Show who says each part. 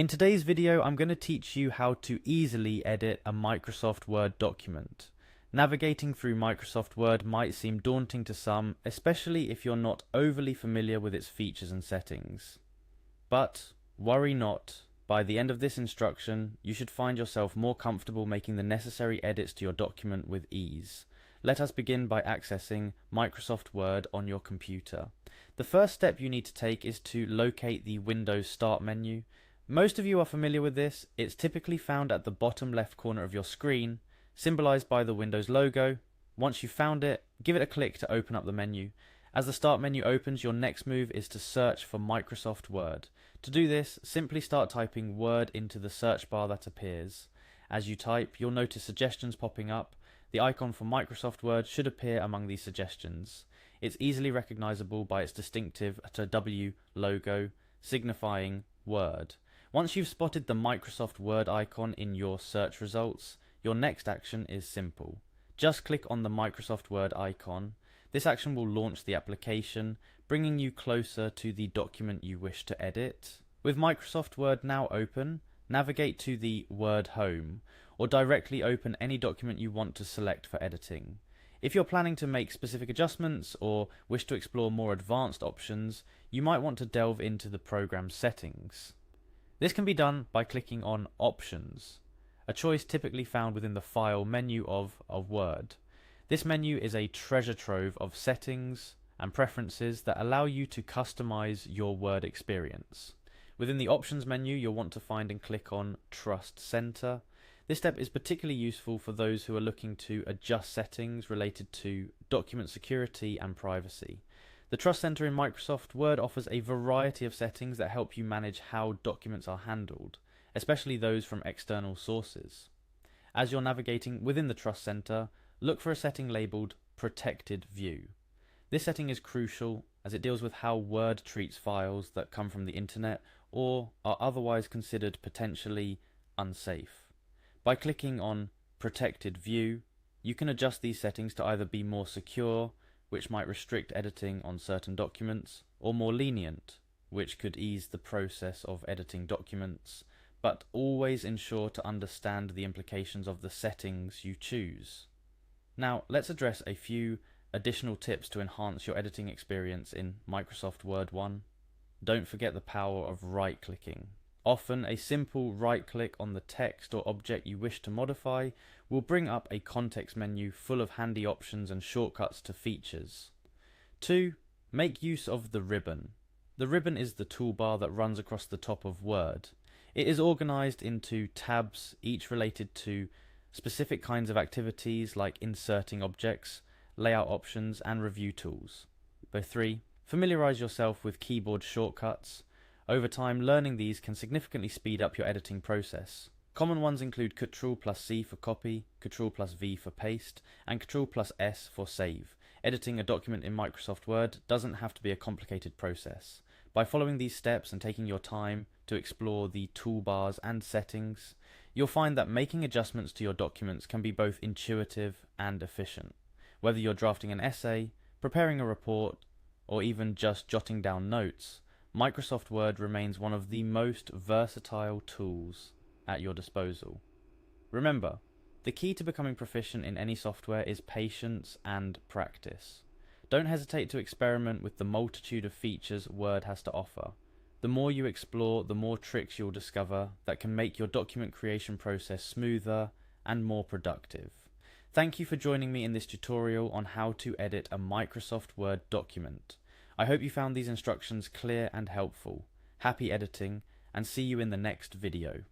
Speaker 1: In today's video, I'm going to teach you how to easily edit a Microsoft Word document. Navigating through Microsoft Word might seem daunting to some, especially if you're not overly familiar with its features and settings. But worry not, by the end of this instruction, you should find yourself more comfortable making the necessary edits to your document with ease. Let us begin by accessing Microsoft Word on your computer. The first step you need to take is to locate the Windows Start menu. Most of you are familiar with this. It's typically found at the bottom left corner of your screen, symbolized by the Windows logo. Once you've found it, give it a click to open up the menu. As the Start menu opens, your next move is to search for Microsoft Word. To do this, simply start typing Word into the search bar that appears. As you type, you'll notice suggestions popping up. The icon for Microsoft Word should appear among these suggestions. It's easily recognizable by its distinctive W logo, signifying Word. Once you've spotted the Microsoft Word icon in your search results, your next action is simple. Just click on the Microsoft Word icon. This action will launch the application, bringing you closer to the document you wish to edit. With Microsoft Word now open, navigate to the Word Home, or directly open any document you want to select for editing. If you're planning to make specific adjustments or wish to explore more advanced options, you might want to delve into the program settings. This can be done by clicking on Options, a choice typically found within the File menu of Word. This menu is a treasure trove of settings and preferences that allow you to customize your Word experience. Within the Options menu, you'll want to find and click on Trust Center. This step is particularly useful for those who are looking to adjust settings related to document security and privacy. The Trust Center in Microsoft Word offers a variety of settings that help you manage how documents are handled, especially those from external sources. As you're navigating within the Trust Center, look for a setting labeled Protected View. This setting is crucial as it deals with how Word treats files that come from the internet or are otherwise considered potentially unsafe. By clicking on Protected View, you can adjust these settings to either be more secure, which might restrict editing on certain documents, or more lenient, which could ease the process of editing documents, but always ensure to understand the implications of the settings you choose. Now, let's address a few additional tips to enhance your editing experience in Microsoft Word 1. Don't forget the power of right-clicking. Often, a simple right-click on the text or object you wish to modify will bring up a context menu full of handy options and shortcuts to features. 2. Make use of the ribbon. The ribbon is the toolbar that runs across the top of Word. It is organized into tabs, each related to specific kinds of activities like inserting objects, layout options, and review tools. 3. Familiarize yourself with keyboard shortcuts. Over time, learning these can significantly speed up your editing process. Common ones include Ctrl+C for copy, Ctrl+V for paste, and Ctrl+S for save. Editing a document in Microsoft Word doesn't have to be a complicated process. By following these steps and taking your time to explore the toolbars and settings, you'll find that making adjustments to your documents can be both intuitive and efficient. Whether you're drafting an essay, preparing a report, or even just jotting down notes, Microsoft Word remains one of the most versatile tools at your disposal. Remember, the key to becoming proficient in any software is patience and practice. Don't hesitate to experiment with the multitude of features Word has to offer. The more you explore, the more tricks you'll discover that can make your document creation process smoother and more productive. Thank you for joining me in this tutorial on how to edit a Microsoft Word document. I hope you found these instructions clear and helpful. Happy editing, and see you in the next video.